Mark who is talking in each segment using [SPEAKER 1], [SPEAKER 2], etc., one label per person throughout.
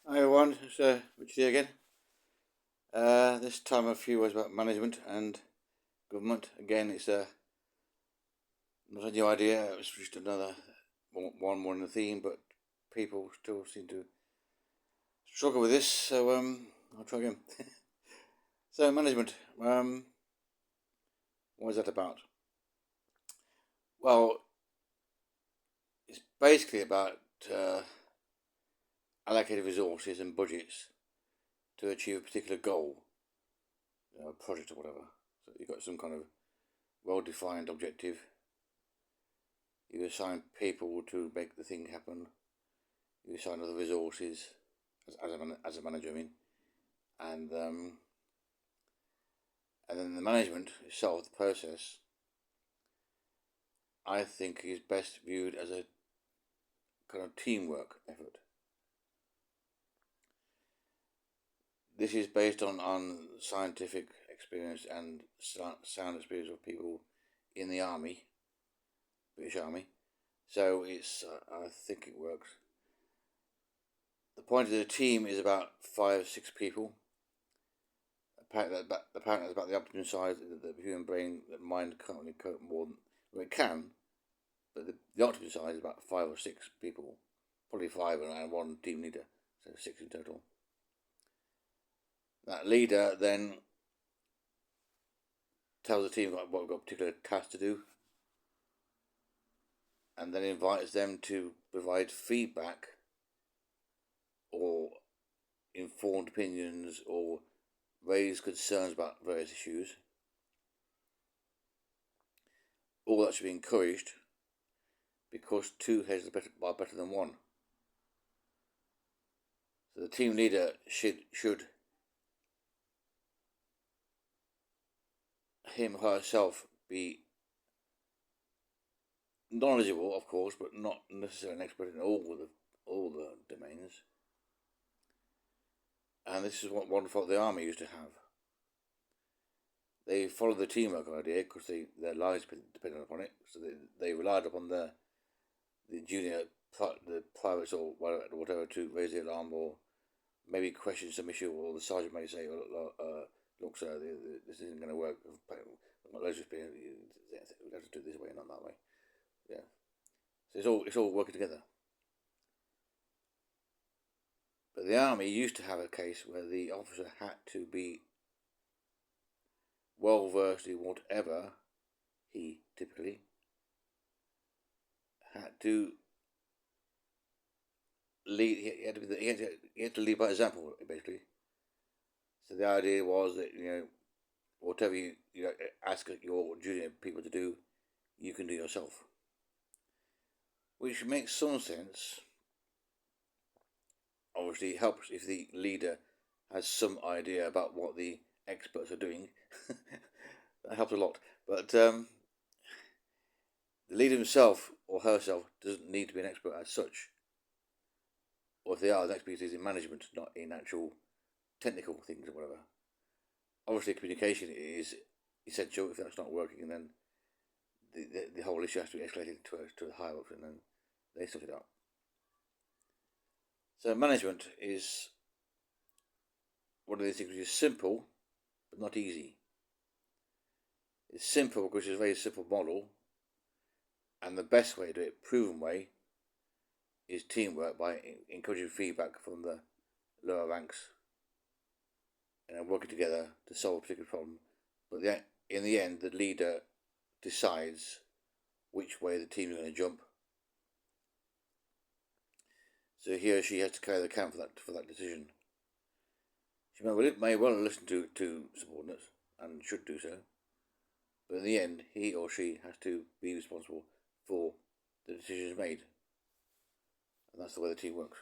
[SPEAKER 1] Hi everyone, it's Richard here again. This time a few words about management and government. Again, it's not a new idea, it was just another one more in the theme, but people still seem to struggle with this, so I'll try again. So, management, what is that about? Well, it's basically about allocated resources and budgets to achieve a particular goal, a project or whatever. So, you've got some kind of well defined objective. You assign people to make the thing happen. You assign other resources as a manager, I mean, and and then the management itself, the process, I think is best viewed as a kind of teamwork effort. This is based on scientific experience and sound experience of people in the army, British Army. So I think it works. The point of the team is about 5 or 6 people. Apparently, that's about the optimum size that the human brain, that mind can't really cope more than, well, it can, but the optimum size is about 5 or 6 people, probably five and one team leader, so 6 in total. That leader then tells the team what we've got a particular task to do, and then invites them to provide feedback or informed opinions or raise concerns about various issues. All that should be encouraged because two heads are better than one. So the team leader should him or herself be knowledgeable, of course, but not necessarily an expert in all the domains. And this is what wonderful the army used to have. They followed the teamwork idea because their lives depended upon it. So they relied upon the junior, the privates or whatever to raise the alarm or maybe question some issue, or the sergeant may say, "Look, sir, this isn't going to work. Let's just we have to do it this way, not that way." Yeah. So it's all working together. But the army used to have a case where the officer had to be well versed in whatever he typically had to lead. He had to lead by example, basically. So the idea was that whatever you ask your junior people to do, you can do yourself, which makes some sense. Obviously, it helps if the leader has some idea about what the experts are doing. That helps a lot. But the leader himself or herself doesn't need to be an expert as such. Or if they are, the expertise in management, not in actual technical things or whatever. Obviously, communication is essential. If that's not working, then the whole issue has to be escalated to the higher ups, and then they sort it out. So management is one of these things which is simple, but not easy. It's simple because it's a very simple model, and the best way to do it, proven way, is teamwork by encouraging feedback from the lower ranks and working together to solve a particular problem. But in the end, the leader decides which way the team is going to jump. So he or she has to carry the can for that decision. She may well listen to subordinates and should do so, but in the end, he or she has to be responsible for the decisions made, and that's the way the team works.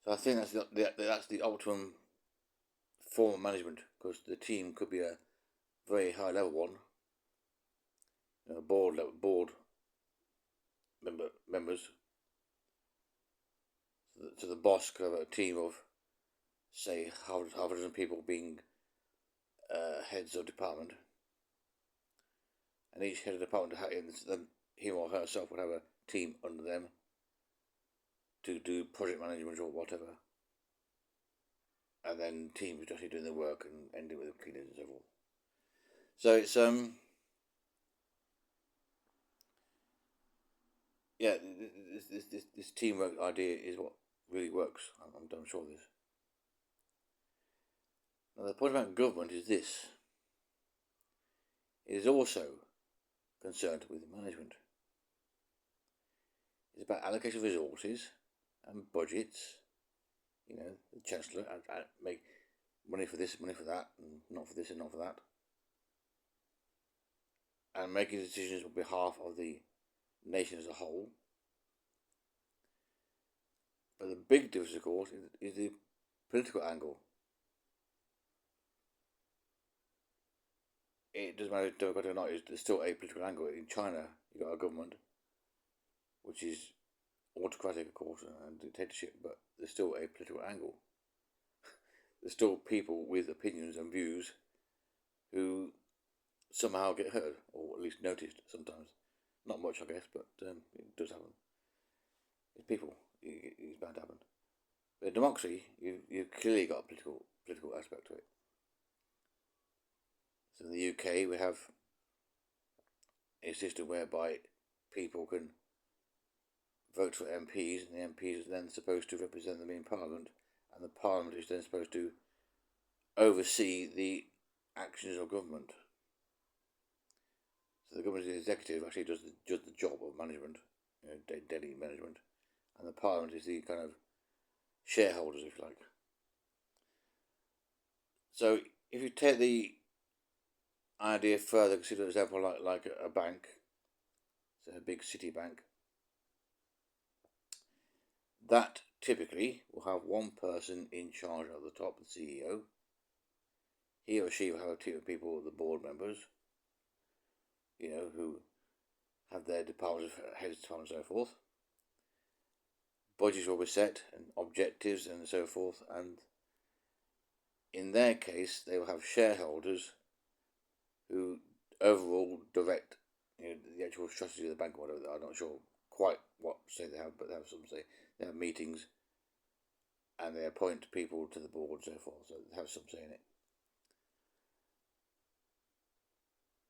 [SPEAKER 1] So I think that's the optimum form of management, because the team could be a very high level one, board members. So the boss could have a team of, say, half a dozen people being heads of department, and each head of department, him or herself would have a team under them to do project management or whatever, and then teams actually doing the work and ending with the cleaners and so forth. So it's yeah, this teamwork idea is what really works. I'm sure of this. Now the point about government is this: it is also concerned with management. It's about allocation of resources and budgets. You know, the Chancellor make money for this, money for that, and not for this and not for that, and making decisions on behalf of the nation as a whole. But the big difference, of course, is the political angle. It doesn't matter if democratic or not, there's still a political angle. In China, you've got a government which is autocratic, of course, and dictatorship, but there's still a political angle. There's still people with opinions and views who somehow get heard, or at least noticed sometimes. Not much, I guess, but it does happen. It's people. It's bound to happen. But in democracy, you've clearly got a political aspect to it. So in the UK, we have a system whereby people can vote for MPs, and the MPs are then supposed to represent them in Parliament, and the Parliament is then supposed to oversee the actions of government. So the government executive actually does the job of management, you know, daily management, and the Parliament is the kind of shareholders, if you like. So if you take the idea further, consider an example like a bank, so a big city bank, that typically will have one person in charge at the top, the CEO. He or she will have a team of people, the board members, you know, who have their departments, heads of departments and so forth. Budgets will be set, and objectives and so forth, and in their case, they will have shareholders who overall direct, you know, the actual strategy of the bank or whatever. I'm not sure quite what say they have, but they have some say. They have meetings and they appoint people to the board and so forth, so they have some say in it.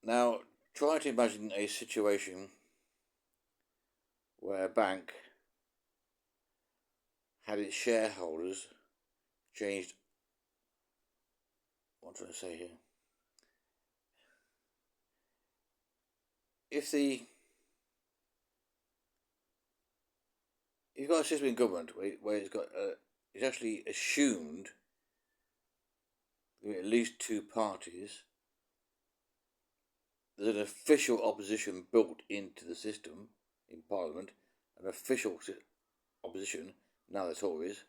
[SPEAKER 1] Now, try to imagine a situation where a bank had its shareholders changed. What do I say here? If you've got a system in government where it's actually assumed there are at least two parties. There's an official opposition built into the system in Parliament, an official opposition, now the Tories,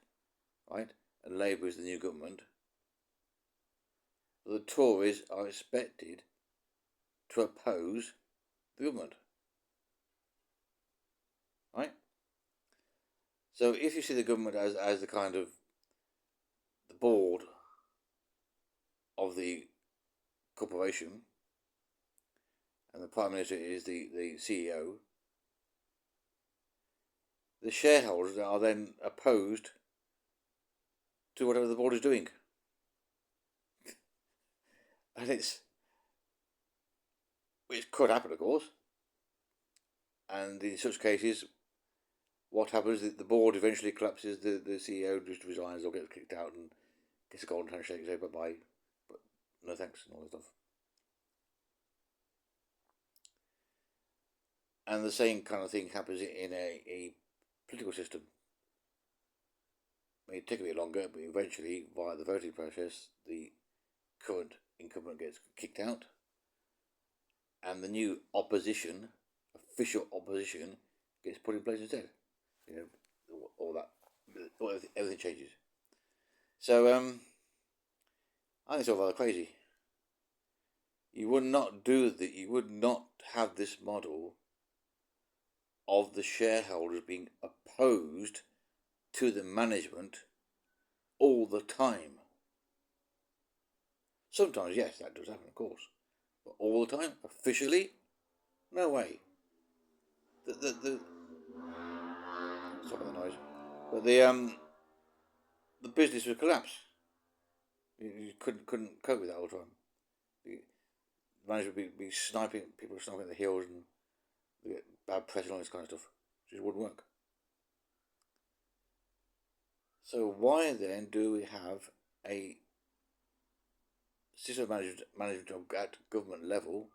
[SPEAKER 1] right? And Labour is the new government. The Tories are expected to oppose the government, right? So if you see the government as the kind of the board of the corporation, and the Prime Minister is the CEO, the shareholders are then opposed to whatever the board is doing. And which could happen, of course. And in such cases, what happens is the board eventually collapses, the CEO just resigns or gets kicked out and gets a golden handshake and say bye-bye, but no thanks and all that stuff. And the same kind of thing happens in a political system. It may take a bit longer, but eventually, via the voting process, the current incumbent gets kicked out, and the new opposition, official opposition, gets put in place instead. You know, all that, everything changes. So, I think it's all rather crazy. You would not have this model of the shareholders being opposed to the management all the time. Sometimes, yes, that does happen, of course. But all the time? Officially? No way. Sorry about the noise. But the business would collapse. You couldn't cope with that all the time. The manager would be sniping people, sniping at the heels, and bad press and all this kind of stuff. It just wouldn't work. So why then do we have a system of management at government level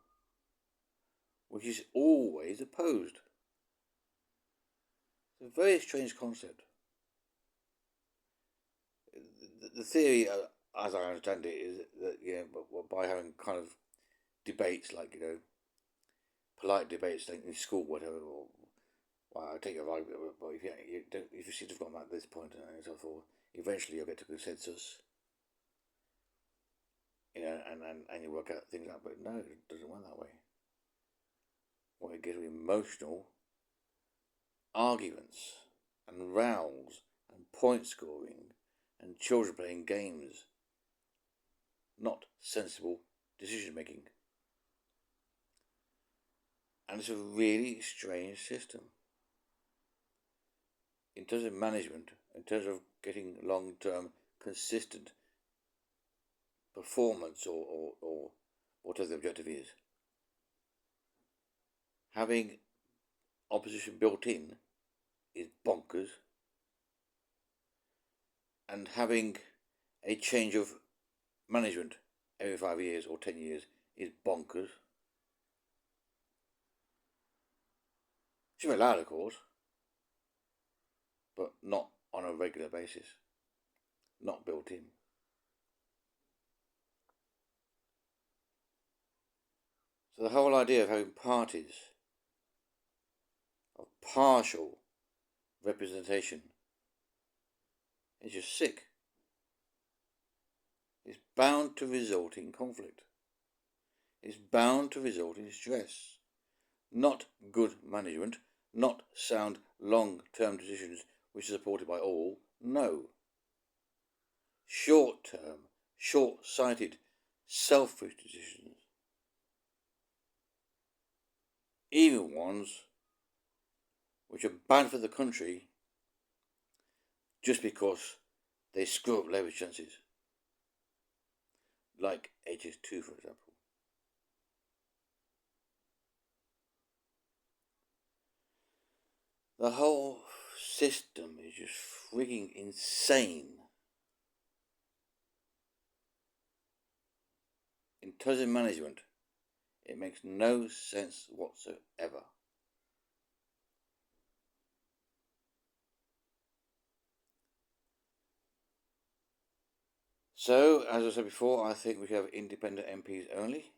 [SPEAKER 1] which is always opposed? It's a very strange concept. The theory, as I understand it, is that by having kind of debates like polite debates like in school, whatever, or well, I take your argument, but if you seem to have gotten at this point and so forth, eventually you'll get to consensus, and you work out things out. But no, it doesn't work that way. What it gets emotional arguments and rows and point scoring and children playing games, not sensible decision making. And it's a really strange system. In terms of management, in terms of getting long-term consistent performance or whatever the objective is, having opposition built in is bonkers, and having a change of management every 5 years or 10 years is bonkers. Should be allowed, of course, but not on a regular basis, not built in. So the whole idea of having parties of partial representation is just sick. It's bound to result in conflict. It's bound to result in stress. Not good management, not sound long-term decisions which are supported by all. No. Short-term, short-sighted, selfish decisions. Even ones which are bad for the country just because they screw up Labour's chances. Like HS2, for example. The whole system is just freaking insane. In terms of management, it makes no sense whatsoever. So, as I said before, I think we should have independent MPs only.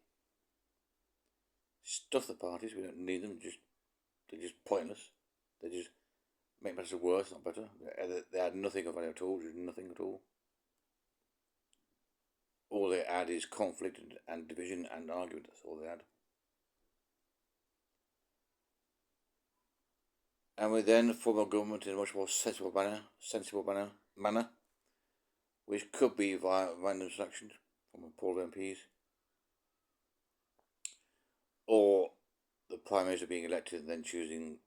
[SPEAKER 1] Stuff the parties, we don't need them, they're just pointless. They just make matters worse, not better. They add nothing of value at all, just nothing at all. All they add is conflict and division and argument, that's all they add. And we then form a government in a much more sensible manner, which could be via random selection from a pool of MPs, or the Prime Minister being elected and then choosing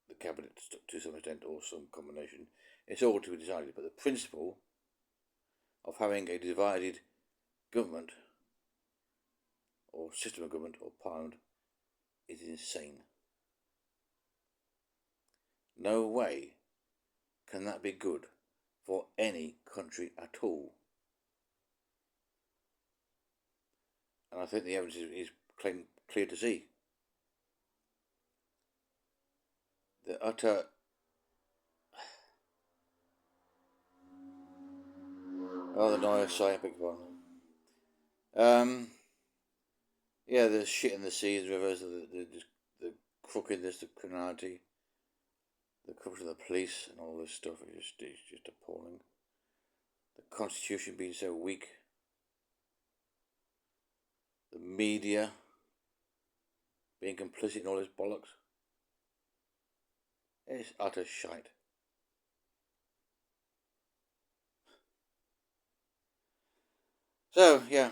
[SPEAKER 1] the Cabinet to some extent, or some combination. It's all to be decided, but the principle of having a divided government, or system of government, or parliament, is insane. No way can that be good for any country at all. And I think the evidence is clear to see. The utter the noise, sorry, I beg your pardon. Yeah, the shit in the seas, rivers, the crookedness, the criminality, the corruption of the police, and all this stuff is just appalling. The constitution being so weak, the media being complicit in all this bollocks. It's utter shite. So, yeah,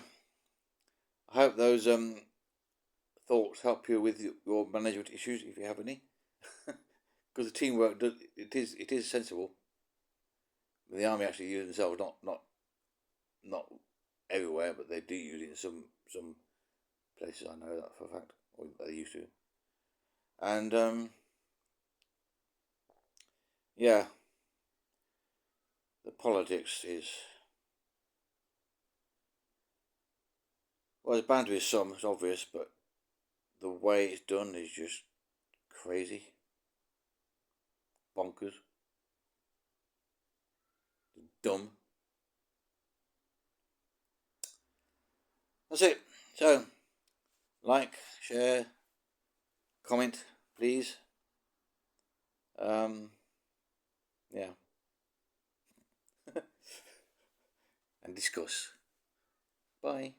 [SPEAKER 1] I hope those thoughts help you with your management issues, if you have any. Because the teamwork it is sensible. The army actually use themselves, not everywhere, but they do use it in some places. I know that for a fact, or they used to. And yeah, the politics is, well, there's bound to be some. It's obvious, but the way it's done is just crazy, bonkers, dumb. That's it. So, like, share, comment, please. Yeah, and discuss. Bye.